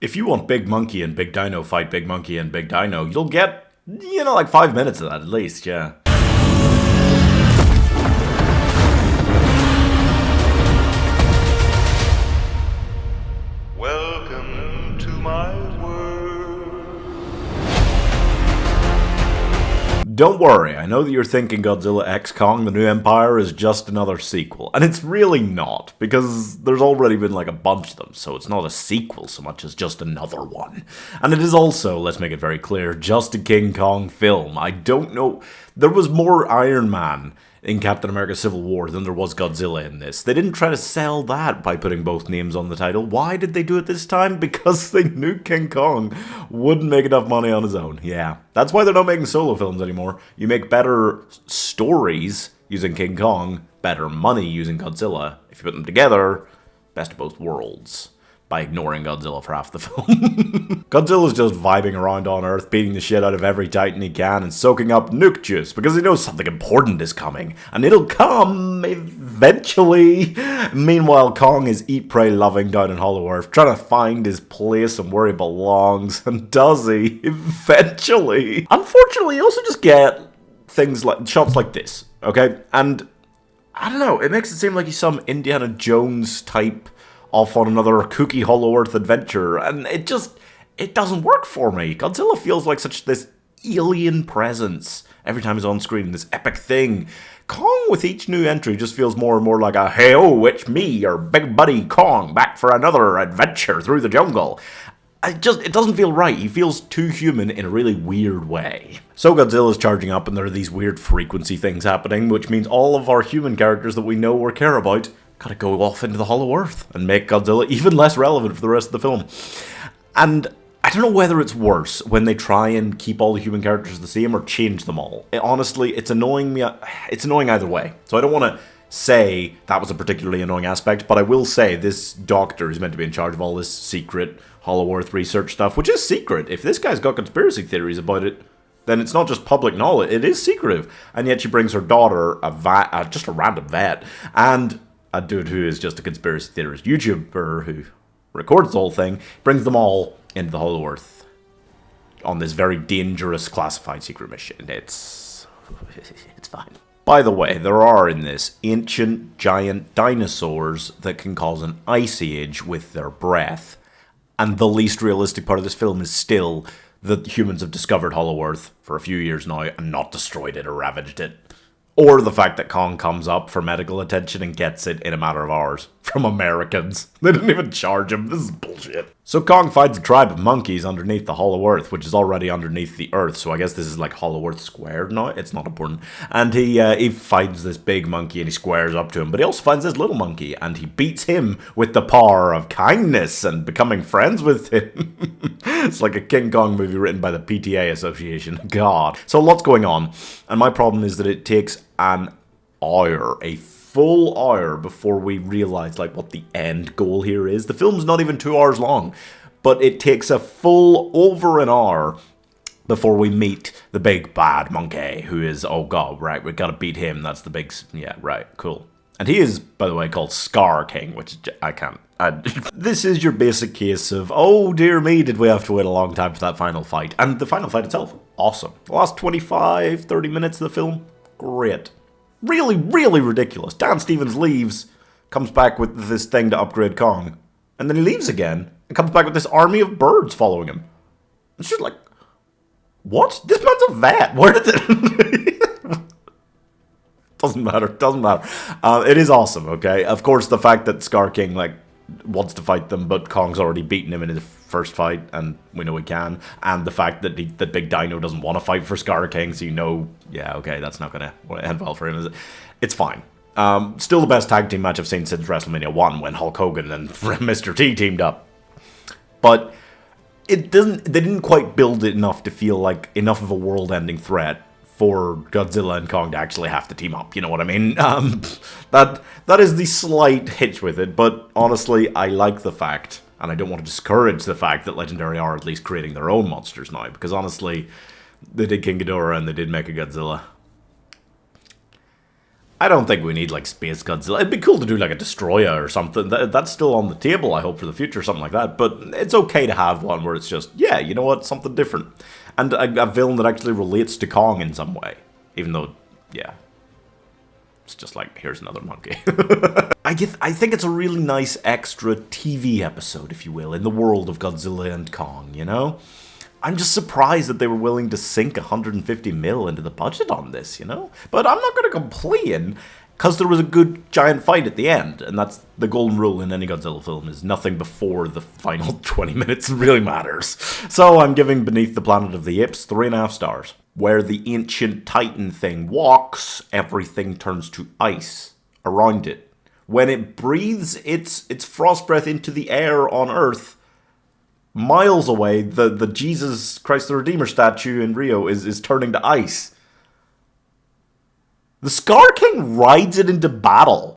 if you want Big Monkey and Big Dino fight Big Monkey and Big Dino, you'll get, like 5 minutes of that at least, yeah. Welcome to my world. Don't worry, I know that you're thinking Godzilla X Kong, The New Empire is just another sequel. And it's really not, because there's already been like a bunch of them, so it's not a sequel so much as just another one. And it is also, let's make it very clear, just a King Kong film. I don't know, there was more Iron Man in Captain America Civil War than there was Godzilla in this. They didn't try to sell that by putting both names on the title. Why did they do it this time? Because they knew King Kong wouldn't make enough money on his own. Yeah, that's why they're not making solo films anymore. You make better stories using King Kong, better money using Godzilla. If you put them together, best of both worlds. By ignoring Godzilla for half the film. Godzilla's just vibing around on Earth, beating the shit out of every titan he can, and soaking up nuke juice, because he knows something important is coming. And it'll come, eventually. Meanwhile, Kong is eat, pray, loving down in Hollow Earth, trying to find his place and where he belongs. And does he? Eventually. Unfortunately, you also just get things like, shots like this, okay? And, I don't know, it makes it seem like he's some Indiana Jones type off on another kooky Hollow Earth adventure, and it doesn't work for me. Godzilla feels like such this alien presence every time he's on screen, this epic thing. Kong, with each new entry, just feels more and more like a, hey-oh, it's me, your big buddy Kong, back for another adventure through the jungle. It doesn't feel right. He feels too human in a really weird way. So Godzilla's charging up, and there are these weird frequency things happening, which means all of our human characters that we know or care about gotta go off into the Hollow Earth and make Godzilla even less relevant for the rest of the film. And I don't know whether it's worse when they try and keep all the human characters the same or change them all. Honestly, it's annoying me. It's annoying either way. So I don't want to say that was a particularly annoying aspect, but I will say this doctor is meant to be in charge of all this secret Hollow Earth research stuff, which is secret. If this guy's got conspiracy theories about it, then it's not just public knowledge, it is secretive. And yet she brings her daughter, just a random vet, and a dude who is just a conspiracy theorist YouTuber who records the whole thing, brings them all into the Hollow Earth on this very dangerous classified secret mission. It's fine. By the way, there are in this ancient giant dinosaurs that can cause an ice age with their breath, and the least realistic part of this film is still that humans have discovered Hollow Earth for a few years now and not destroyed it or ravaged it. Or the fact that Kong comes up for medical attention and gets it in a matter of hours. From Americans. They didn't even charge him. This is bullshit. So Kong finds a tribe of monkeys underneath the Hollow Earth, which is already underneath the Earth. So I guess this is like Hollow Earth squared now. It's not important. And he finds this big monkey and he squares up to him. But he also finds this little monkey and he beats him with the power of kindness and becoming friends with him. It's like a King Kong movie written by the PTA Association. God. So lots going on. And my problem is that it takes an hour, a full hour, before we realize like what the end goal here is. The film's not even 2 hours long, but it takes a full over an hour before we meet the big bad monkey, who is, oh god, right, we gotta beat him, that's the big, yeah, right, cool. And he is, by the way, called Scar King, which I can't. This is your basic case of, oh dear me, did we have to wait a long time for that final fight. And the final fight itself, awesome. The last 25, 30 minutes of the film, great. Really, really ridiculous. Dan Stevens leaves, comes back with this thing to upgrade Kong, and then he leaves again, and comes back with this army of birds following him. It's just like, what? This man's a vet. Where did it... Doesn't matter. It is awesome, okay? Of course, the fact that Scar King, like, wants to fight them, but Kong's already beaten him in his first fight, and we know he can, and the fact that that Big Dino doesn't want to fight for Scar King, so you know, yeah, okay, that's not going to end well for him, is it? It's fine. Still the best tag team match I've seen since WrestleMania 1, when Hulk Hogan and Mr. T teamed up. But they didn't quite build it enough to feel like enough of a world-ending threat for Godzilla and Kong to actually have to team up, you know what I mean? That is the slight hitch with it, but honestly, I like the fact, and I don't want to discourage the fact that Legendary are at least creating their own monsters now, because honestly, they did King Ghidorah and they did Mechagodzilla. I don't think we need, like, Space Godzilla. It'd be cool to do, like, a Destroyer or something. That's still on the table, I hope, for the future, something like that. But it's okay to have one where it's just, yeah, you know what, something different. And a villain that actually relates to Kong in some way. Even though, yeah, it's just like, here's another monkey. I think it's a really nice extra TV episode, if you will, in the world of Godzilla and Kong, you know? I'm just surprised that they were willing to sink 150 mil into the budget on this, you know? But I'm not going to complain, because there was a good giant fight at the end, and that's the golden rule in any Godzilla film, is nothing before the final 20 minutes really matters. So I'm giving Beneath the Planet of the Apes 3.5 stars. Where the ancient titan thing walks, everything turns to ice around it. When it breathes its frost breath into the air on Earth, miles away, the Jesus Christ the Redeemer statue in Rio is turning to ice. The Scar King rides it into battle.